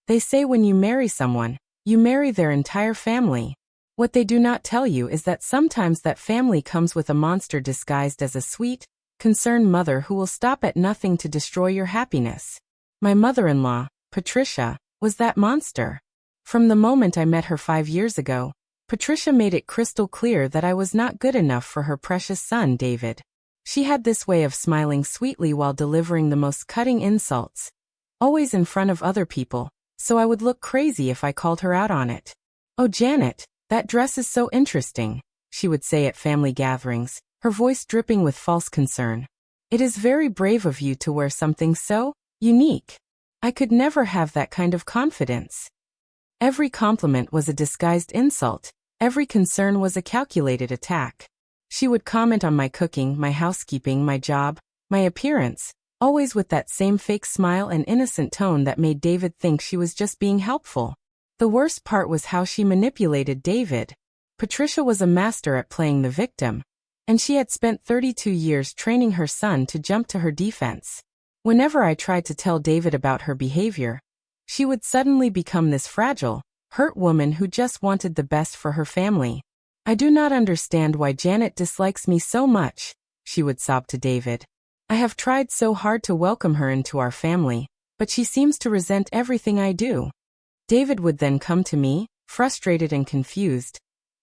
They say when you marry someone, you marry their entire family. What they do not tell you is that sometimes that family comes with a monster disguised as a sweet, concerned mother who will stop at nothing to destroy your happiness. My mother-in-law, Patricia, was that monster. From the moment I met her 5 years ago, Patricia made it crystal clear that I was not good enough for her precious son, David. She had this way of smiling sweetly while delivering the most cutting insults, always in front of other people, so I would look crazy if I called her out on it. "Oh, Janet, that dress is so interesting," she would say at family gatherings, her voice dripping with false concern. "It is very brave of you to wear something so unique. I could never have that kind of confidence." Every compliment was a disguised insult. Every concern was a calculated attack. She would comment on my cooking, my housekeeping, my job, my appearance, always with that same fake smile and innocent tone that made David think she was just being helpful. The worst part was how she manipulated David. Patricia was a master at playing the victim, and she had spent 32 years training her son to jump to her defense. Whenever I tried to tell David about her behavior, she would suddenly become this fragile, hurt woman who just wanted the best for her family. "I do not understand why Janet dislikes me so much," she would sob to David. "I have tried so hard to welcome her into our family, but she seems to resent everything I do." David would then come to me, frustrated and confused,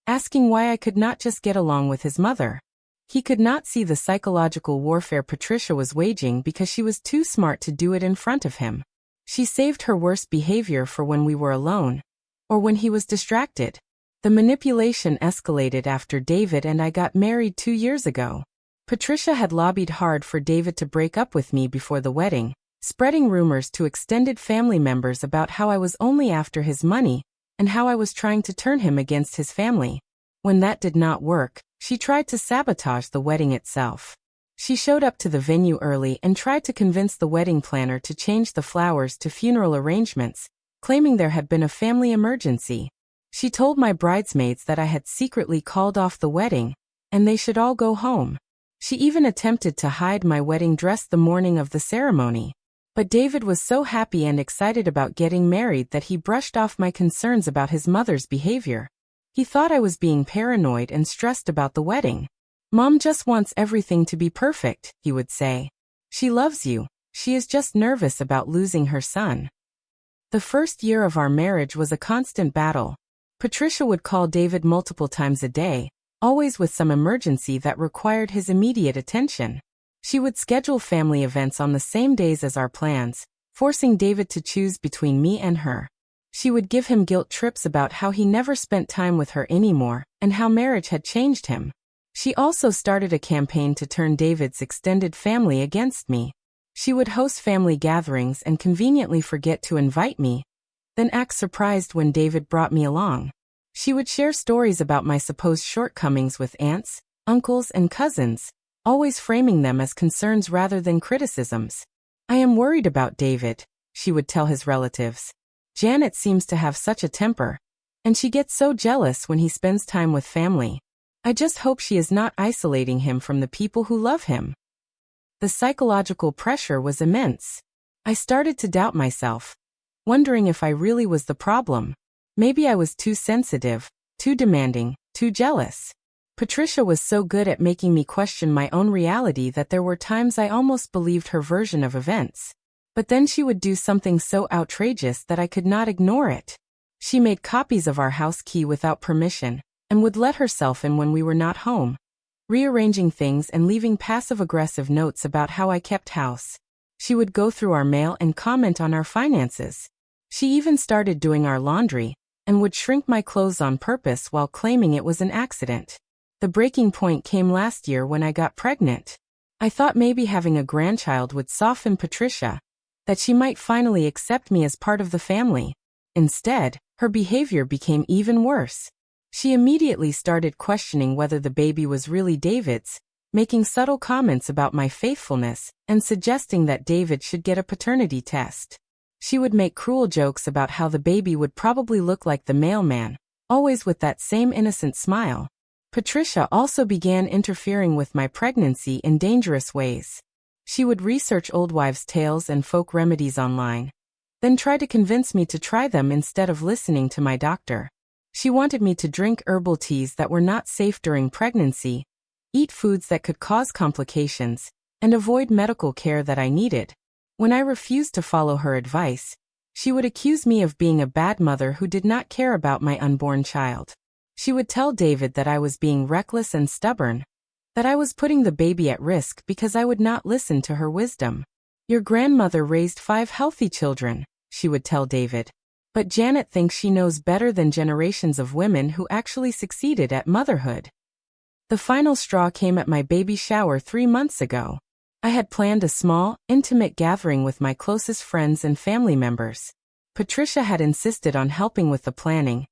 asking why I could not just get along with his mother. He could not see the psychological warfare Patricia was waging because she was too smart to do it in front of him. She saved her worst behavior for when we were alone, or when he was distracted. The manipulation escalated after David and I got married 2 years ago. Patricia had lobbied hard for David to break up with me before the wedding, spreading rumors to extended family members about how I was only after his money and how I was trying to turn him against his family. When that did not work, she tried to sabotage the wedding itself. She showed up to the venue early and tried to convince the wedding planner to change the flowers to funeral arrangements, claiming there had been a family emergency. She told my bridesmaids that I had secretly called off the wedding, and they should all go home. She even attempted to hide my wedding dress the morning of the ceremony. But David was so happy and excited about getting married that he brushed off my concerns about his mother's behavior. He thought I was being paranoid and stressed about the wedding. "Mom just wants everything to be perfect," he would say. "She loves you. She is just nervous about losing her son." The first year of our marriage was a constant battle. Patricia would call David multiple times a day, always with some emergency that required his immediate attention. She would schedule family events on the same days as our plans, forcing David to choose between me and her. She would give him guilt trips about how he never spent time with her anymore and how marriage had changed him. She also started a campaign to turn David's extended family against me. She would host family gatherings and conveniently forget to invite me, then act surprised when David brought me along. She would share stories about my supposed shortcomings with aunts, uncles, and cousins, always framing them as concerns rather than criticisms. "I am worried about David," she would tell his relatives. "Janet seems to have such a temper, and she gets so jealous when he spends time with family. I just hope she is not isolating him from the people who love him." The psychological pressure was immense. I started to doubt myself, wondering if I really was the problem. Maybe I was too sensitive, too demanding, too jealous. Patricia was so good at making me question my own reality that there were times I almost believed her version of events. But then she would do something so outrageous that I could not ignore it. She made copies of our house key without permission, and would let herself in when we were not home, rearranging things and leaving passive-aggressive notes about how I kept house. She would go through our mail and comment on our finances. She even started doing our laundry, and would shrink my clothes on purpose while claiming it was an accident. The breaking point came last year when I got pregnant. I thought maybe having a grandchild would soften Patricia, that she might finally accept me as part of the family. Instead, her behavior became even worse. She immediately started questioning whether the baby was really David's, making subtle comments about my faithfulness, and suggesting that David should get a paternity test. She would make cruel jokes about how the baby would probably look like the mailman, always with that same innocent smile. Patricia also began interfering with my pregnancy in dangerous ways. She would research old wives' tales and folk remedies online, then try to convince me to try them instead of listening to my doctor. She wanted me to drink herbal teas that were not safe during pregnancy, eat foods that could cause complications, and avoid medical care that I needed. When I refused to follow her advice, she would accuse me of being a bad mother who did not care about my unborn child. She would tell David that I was being reckless and stubborn, that I was putting the baby at risk because I would not listen to her wisdom. Your grandmother raised 5 healthy children, she would tell David. But Janet thinks she knows better than generations of women who actually succeeded at motherhood. The final straw came at my baby shower 3 months ago. I had planned a small, intimate gathering with my closest friends and family members. Patricia had insisted on helping with the planning,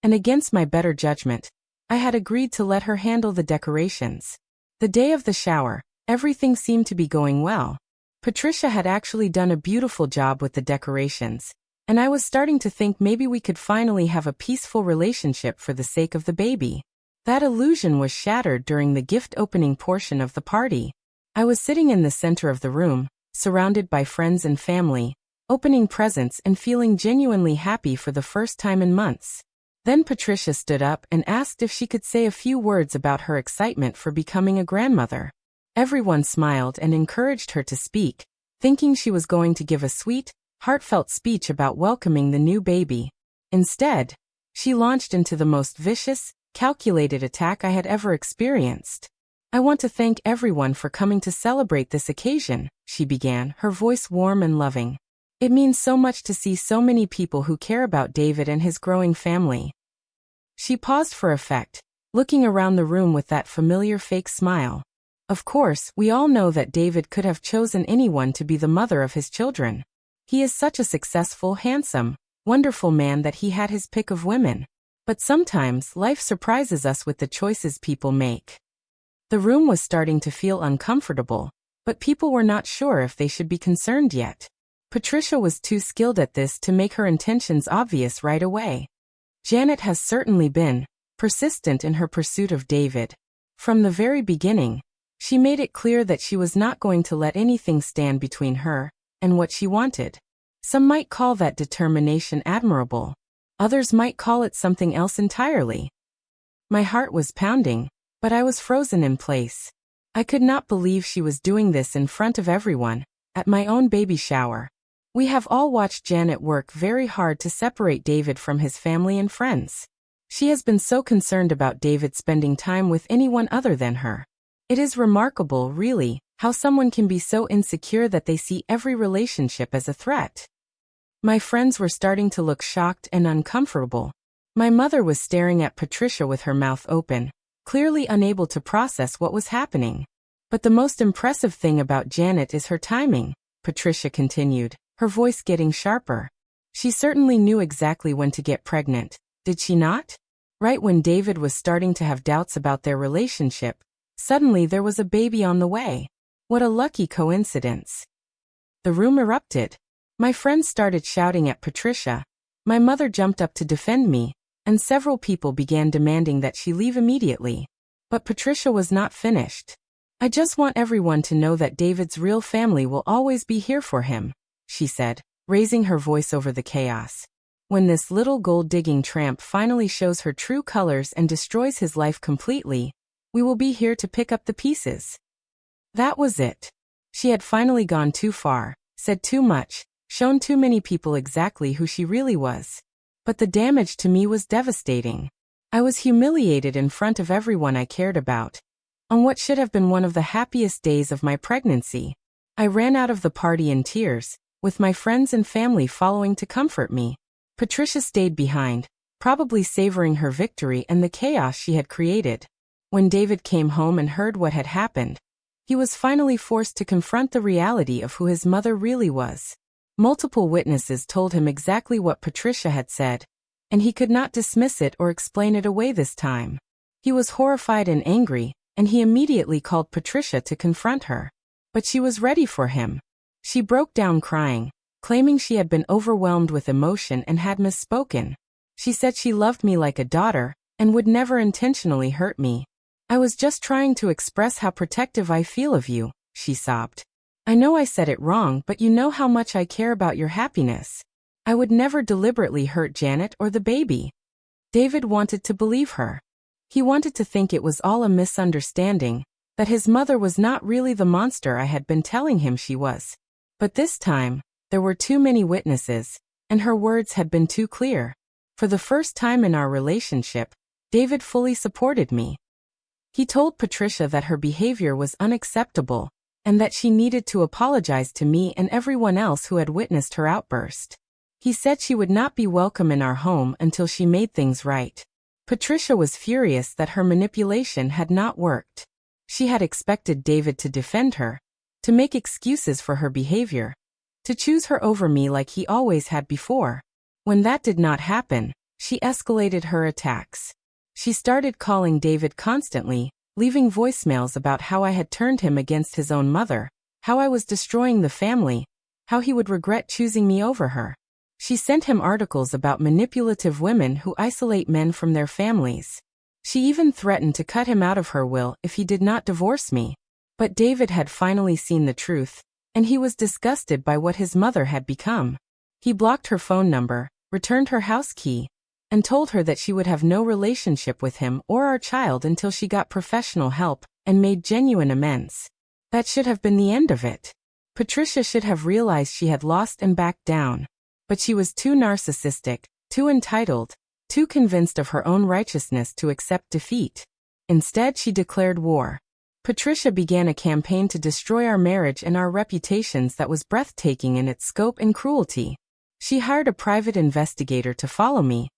and against my better judgment, I had agreed to let her handle the decorations. The day of the shower, everything seemed to be going well. Patricia had actually done a beautiful job with the decorations, and I was starting to think maybe we could finally have a peaceful relationship for the sake of the baby. That illusion was shattered during the gift opening portion of the party. I was sitting in the center of the room, surrounded by friends and family, opening presents and feeling genuinely happy for the first time in months. Then Patricia stood up and asked if she could say a few words about her excitement for becoming a grandmother. Everyone smiled and encouraged her to speak, thinking she was going to give a sweet, heartfelt speech about welcoming the new baby. Instead, she launched into the most vicious, calculated attack I had ever experienced. "I want to thank everyone for coming to celebrate this occasion," she began, her voice warm and loving. "It means so much to see so many people who care about David and his growing family." She paused for effect, looking around the room with that familiar fake smile. Of course, we all know that David could have chosen anyone to be the mother of his children. He is such a successful, handsome, wonderful man that he had his pick of women. But sometimes life surprises us with the choices people make. The room was starting to feel uncomfortable, but people were not sure if they should be concerned yet. Patricia was too skilled at this to make her intentions obvious right away. Janet has certainly been persistent in her pursuit of David. From the very beginning, she made it clear that she was not going to let anything stand between her and what she wanted. Some might call that determination admirable. Others might call it something else entirely. My heart was pounding, but I was frozen in place. I could not believe she was doing this in front of everyone, at my own baby shower. We have all watched Janet work very hard to separate David from his family and friends. She has been so concerned about David spending time with anyone other than her. It is remarkable, really, how someone can be so insecure that they see every relationship as a threat. My friends were starting to look shocked and uncomfortable. My mother was staring at Patricia with her mouth open, clearly unable to process what was happening. "But the most impressive thing about Janet is her timing," Patricia continued, her voice getting sharper. "She certainly knew exactly when to get pregnant, did she not? Right when David was starting to have doubts about their relationship, suddenly there was a baby on the way. What a lucky coincidence." The room erupted. My friends started shouting at Patricia. My mother jumped up to defend me, and several people began demanding that she leave immediately. But Patricia was not finished. "I just want everyone to know that David's real family will always be here for him," she said, raising her voice over the chaos. "When this little gold-digging tramp finally shows her true colors and destroys his life completely, we will be here to pick up the pieces." That was it. She had finally gone too far, said too much, shown too many people exactly who she really was. But the damage to me was devastating. I was humiliated in front of everyone I cared about. On what should have been one of the happiest days of my pregnancy, I ran out of the party in tears, with my friends and family following to comfort me. Patricia stayed behind, probably savoring her victory and the chaos she had created. When David came home and heard what had happened, he was finally forced to confront the reality of who his mother really was. Multiple witnesses told him exactly what Patricia had said, and he could not dismiss it or explain it away this time. He was horrified and angry, and he immediately called Patricia to confront her. But she was ready for him. She broke down crying, claiming she had been overwhelmed with emotion and had misspoken. She said she loved me like a daughter, and would never intentionally hurt me. "I was just trying to express how protective I feel of you," she sobbed. "I know I said it wrong, but you know how much I care about your happiness." I would never deliberately hurt Janet or the baby. David wanted to believe her. He wanted to think it was all a misunderstanding, that his mother was not really the monster I had been telling him she was. But this time, there were too many witnesses, and her words had been too clear. For the first time in our relationship, David fully supported me. He told Patricia that her behavior was unacceptable, and that she needed to apologize to me and everyone else who had witnessed her outburst. He said she would not be welcome in our home until she made things right. Patricia was furious that her manipulation had not worked. She had expected David to defend her, to make excuses for her behavior, to choose her over me like he always had before. When that did not happen, she escalated her attacks. She started calling David constantly, leaving voicemails about how I had turned him against his own mother, how I was destroying the family, how he would regret choosing me over her. She sent him articles about manipulative women who isolate men from their families. She even threatened to cut him out of her will if he did not divorce me. But David had finally seen the truth, and he was disgusted by what his mother had become. He blocked her phone number, returned her house key, and told her that she would have no relationship with him or our child until she got professional help and made genuine amends. That should have been the end of it. Patricia should have realized she had lost and backed down. But she was too narcissistic, too entitled, too convinced of her own righteousness to accept defeat. Instead, she declared war. Patricia began a campaign to destroy our marriage and our reputations that was breathtaking in its scope and cruelty. She hired a private investigator to follow me,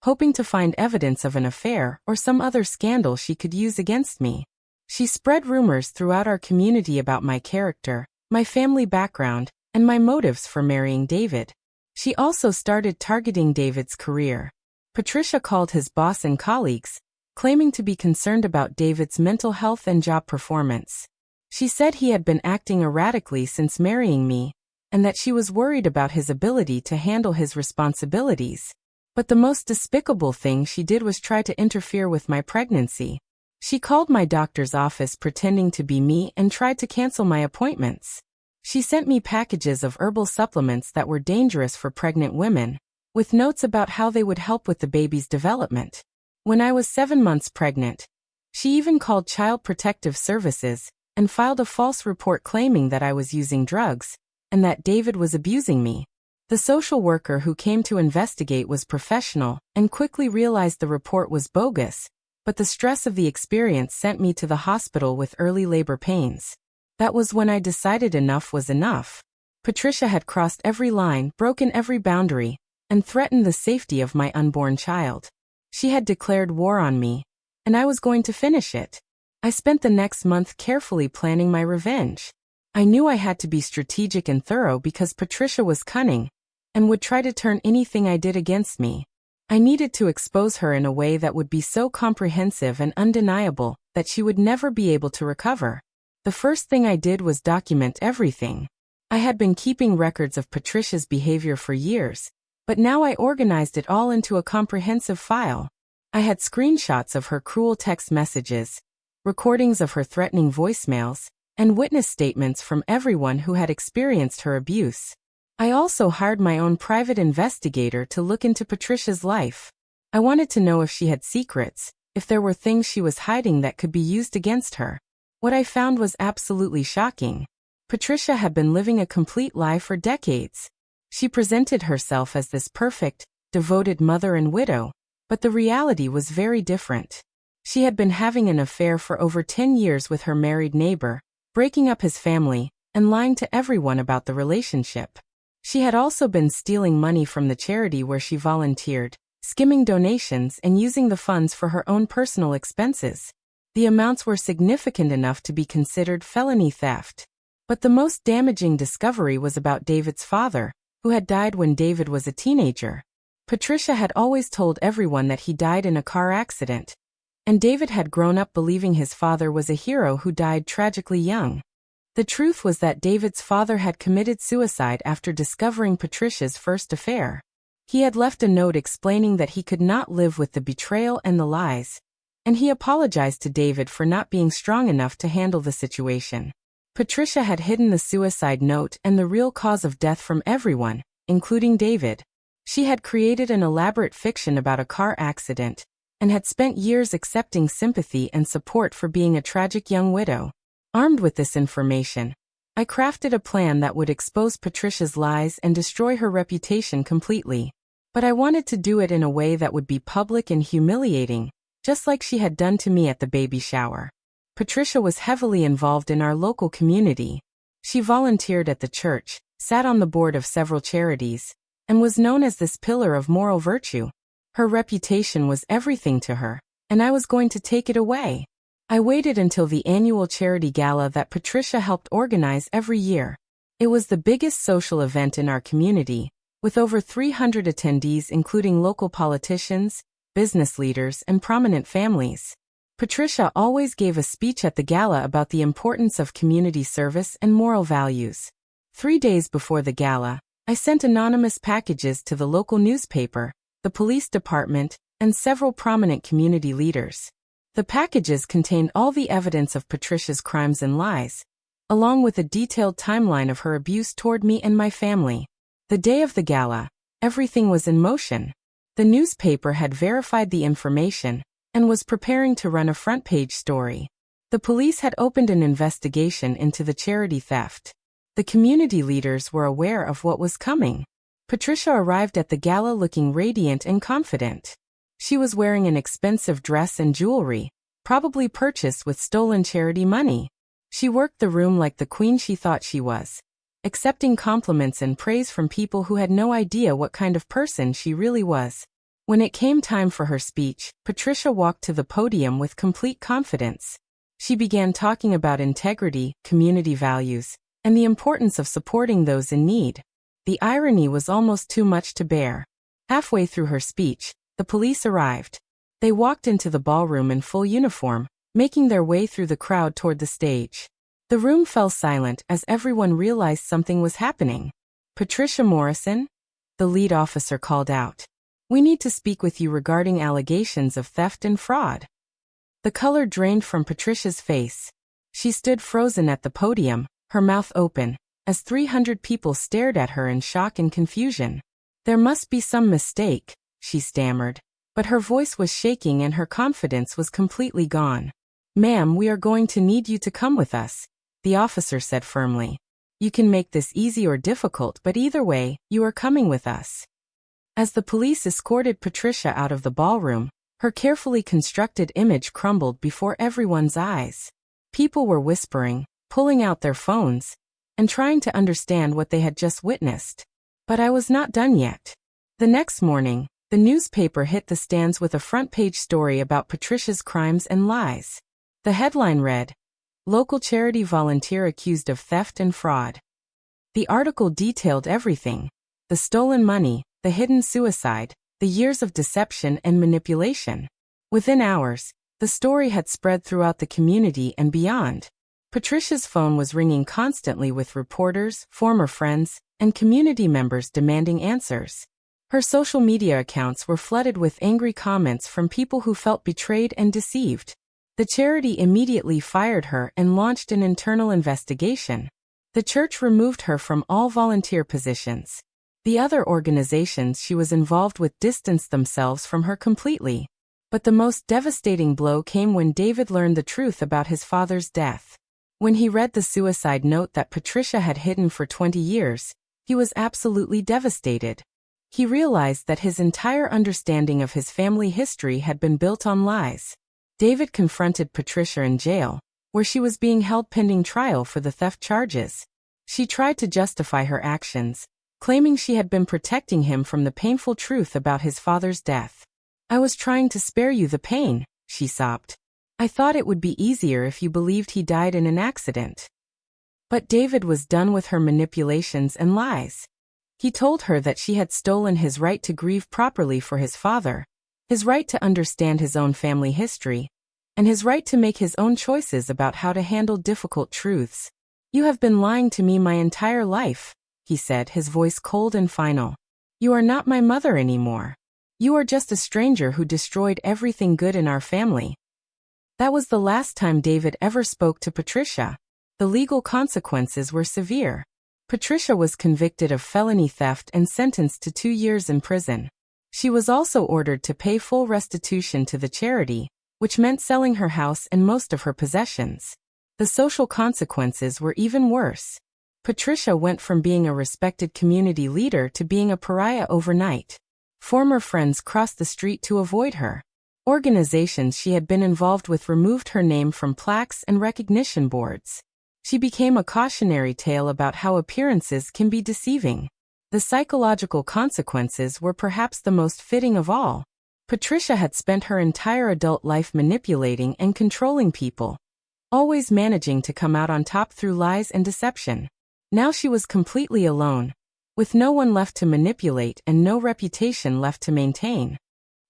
hoping to find evidence of an affair or some other scandal she could use against me. She spread rumors throughout our community about my character, my family background, and my motives for marrying David. She also started targeting David's career. Patricia called his boss and colleagues, claiming to be concerned about David's mental health and job performance. She said he had been acting erratically since marrying me, and that she was worried about his ability to handle his responsibilities. But the most despicable thing she did was try to interfere with my pregnancy. She called my doctor's office pretending to be me and tried to cancel my appointments. She sent me packages of herbal supplements that were dangerous for pregnant women, with notes about how they would help with the baby's development. When I was 7 months pregnant, she even called Child Protective Services and filed a false report claiming that I was using drugs and that David was abusing me. The social worker who came to investigate was professional and quickly realized the report was bogus, but the stress of the experience sent me to the hospital with early labor pains. That was when I decided enough was enough. Patricia had crossed every line, broken every boundary, and threatened the safety of my unborn child. She had declared war on me, and I was going to finish it. I spent the next month carefully planning my revenge. I knew I had to be strategic and thorough because Patricia was cunning, and would try to turn anything I did against me. I needed to expose her in a way that would be so comprehensive and undeniable that she would never be able to recover. The first thing I did was document everything. I had been keeping records of Patricia's behavior for years, but now I organized it all into a comprehensive file. I had screenshots of her cruel text messages, recordings of her threatening voicemails, and witness statements from everyone who had experienced her abuse. I also hired my own private investigator to look into Patricia's life. I wanted to know if she had secrets, if there were things she was hiding that could be used against her. What I found was absolutely shocking. Patricia had been living a complete lie for decades. She presented herself as this perfect, devoted mother and widow, but the reality was very different. She had been having an affair for over 10 years with her married neighbor, breaking up his family, and lying to everyone about the relationship. She had also been stealing money from the charity where she volunteered, skimming donations and using the funds for her own personal expenses. The amounts were significant enough to be considered felony theft. But the most damaging discovery was about David's father, who had died when David was a teenager. Patricia had always told everyone that he died in a car accident, and David had grown up believing his father was a hero who died tragically young. The truth was that David's father had committed suicide after discovering Patricia's first affair. He had left a note explaining that he could not live with the betrayal and the lies, and he apologized to David for not being strong enough to handle the situation. Patricia had hidden the suicide note and the real cause of death from everyone, including David. She had created an elaborate fiction about a car accident, and had spent years accepting sympathy and support for being a tragic young widow. Armed with this information, I crafted a plan that would expose Patricia's lies and destroy her reputation completely. But I wanted to do it in a way that would be public and humiliating, just like she had done to me at the baby shower. Patricia was heavily involved in our local community. She volunteered at the church, sat on the board of several charities, and was known as this pillar of moral virtue. Her reputation was everything to her, and I was going to take it away. I waited until the annual charity gala that Patricia helped organize every year. It was the biggest social event in our community, with over 300 attendees including local politicians, business leaders, and prominent families. Patricia always gave a speech at the gala about the importance of community service and moral values. 3 days before the gala, I sent anonymous packages to the local newspaper, the police department, and several prominent community leaders. The packages contained all the evidence of Patricia's crimes and lies, along with a detailed timeline of her abuse toward me and my family. The day of the gala, everything was in motion. The newspaper had verified the information and was preparing to run a front-page story. The police had opened an investigation into the charity theft. The community leaders were aware of what was coming. Patricia arrived at the gala looking radiant and confident. She was wearing an expensive dress and jewelry, probably purchased with stolen charity money. She worked the room like the queen she thought she was, accepting compliments and praise from people who had no idea what kind of person she really was. When it came time for her speech, Patricia walked to the podium with complete confidence. She began talking about integrity, community values, and the importance of supporting those in need. The irony was almost too much to bear. Halfway through her speech, the police arrived. They walked into the ballroom in full uniform, making their way through the crowd toward the stage. The room fell silent as everyone realized something was happening. "Patricia Morrison?" the lead officer called out. "We need to speak with you regarding allegations of theft and fraud." The color drained from Patricia's face. She stood frozen at the podium, her mouth open, as 300 people stared at her in shock and confusion. "There must be some mistake," she stammered, but her voice was shaking and her confidence was completely gone. "Ma'am, we are going to need you to come with us," the officer said firmly. "You can make this easy or difficult, but either way, you are coming with us." As the police escorted Patricia out of the ballroom, her carefully constructed image crumbled before everyone's eyes. People were whispering, pulling out their phones, and trying to understand what they had just witnessed. But I was not done yet. The next morning, the newspaper hit the stands with a front-page story about Patricia's crimes and lies. The headline read, "Local charity volunteer accused of theft and fraud." The article detailed everything: the stolen money, the hidden suicide, the years of deception and manipulation. Within hours, the story had spread throughout the community and beyond. Patricia's phone was ringing constantly with reporters, former friends, and community members demanding answers. Her social media accounts were flooded with angry comments from people who felt betrayed and deceived. The charity immediately fired her and launched an internal investigation. The church removed her from all volunteer positions. The other organizations she was involved with distanced themselves from her completely. But the most devastating blow came when David learned the truth about his father's death. When he read the suicide note that Patricia had hidden for 20 years, he was absolutely devastated. He realized that his entire understanding of his family history had been built on lies. David confronted Patricia in jail, where she was being held pending trial for the theft charges. She tried to justify her actions, claiming she had been protecting him from the painful truth about his father's death. "I was trying to spare you the pain," she sobbed. "I thought it would be easier if you believed he died in an accident." But David was done with her manipulations and lies. He told her that she had stolen his right to grieve properly for his father, his right to understand his own family history, and his right to make his own choices about how to handle difficult truths. "You have been lying to me my entire life," he said, his voice cold and final. "You are not my mother anymore. You are just a stranger who destroyed everything good in our family." That was the last time David ever spoke to Patricia. The legal consequences were severe. Patricia was convicted of felony theft and sentenced to 2 years in prison. She was also ordered to pay full restitution to the charity, which meant selling her house and most of her possessions. The social consequences were even worse. Patricia went from being a respected community leader to being a pariah overnight. Former friends crossed the street to avoid her. Organizations she had been involved with removed her name from plaques and recognition boards. She became a cautionary tale about how appearances can be deceiving. The psychological consequences were perhaps the most fitting of all. Patricia had spent her entire adult life manipulating and controlling people, always managing to come out on top through lies and deception. Now she was completely alone, with no one left to manipulate and no reputation left to maintain.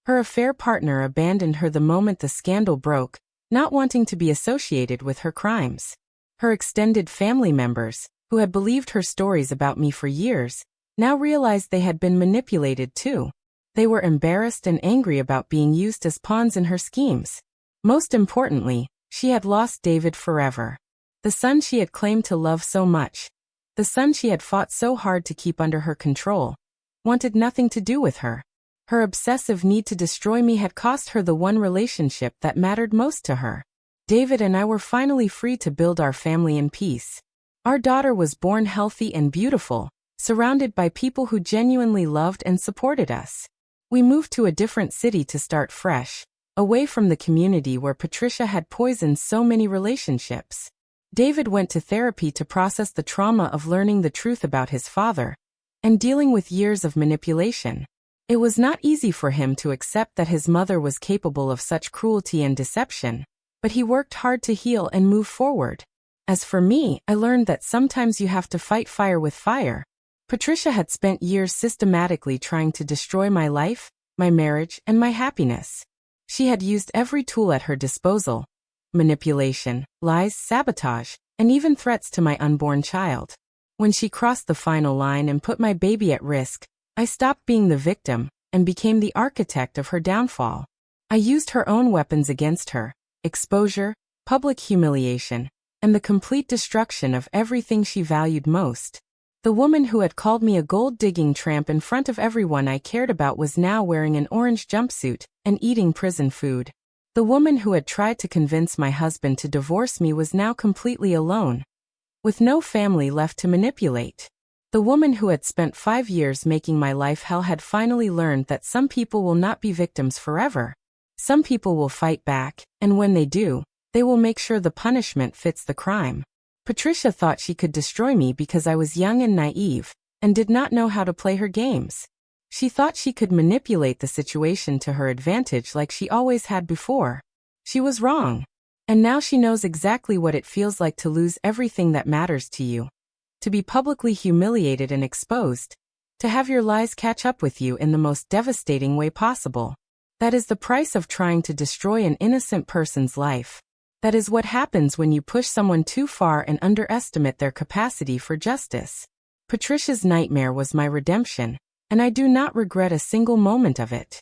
Her affair partner abandoned her the moment the scandal broke, not wanting to be associated with her crimes. Her extended family members, who had believed her stories about me for years, now realized they had been manipulated too. They were embarrassed and angry about being used as pawns in her schemes. Most importantly, she had lost David forever. The son she had claimed to love so much, the son she had fought so hard to keep under her control, wanted nothing to do with her. Her obsessive need to destroy me had cost her the one relationship that mattered most to her. David and I were finally free to build our family in peace. Our daughter was born healthy and beautiful, surrounded by people who genuinely loved and supported us. We moved to a different city to start fresh, away from the community where Patricia had poisoned so many relationships. David went to therapy to process the trauma of learning the truth about his father and dealing with years of manipulation. It was not easy for him to accept that his mother was capable of such cruelty and deception, but he worked hard to heal and move forward. As for me, I learned that sometimes you have to fight fire with fire. Patricia had spent years systematically trying to destroy my life, my marriage, and my happiness. She had used every tool at her disposal: manipulation, lies, sabotage, and even threats to my unborn child. When she crossed the final line and put my baby at risk, I stopped being the victim and became the architect of her downfall. I used her own weapons against her: exposure, public humiliation, and the complete destruction of everything she valued most. The woman who had called me a gold-digging tramp in front of everyone I cared about was now wearing an orange jumpsuit and eating prison food. The woman who had tried to convince my husband to divorce me was now completely alone, with no family left to manipulate. The woman who had spent 5 years making my life hell had finally learned that some people will not be victims forever. Some people will fight back, and when they do, they will make sure the punishment fits the crime. Patricia thought she could destroy me because I was young and naive, and did not know how to play her games. She thought she could manipulate the situation to her advantage like she always had before. She was wrong. And now she knows exactly what it feels like to lose everything that matters to you. To be publicly humiliated and exposed. To have your lies catch up with you in the most devastating way possible. That is the price of trying to destroy an innocent person's life. That is what happens when you push someone too far and underestimate their capacity for justice. Patricia's nightmare was my redemption, and I do not regret a single moment of it.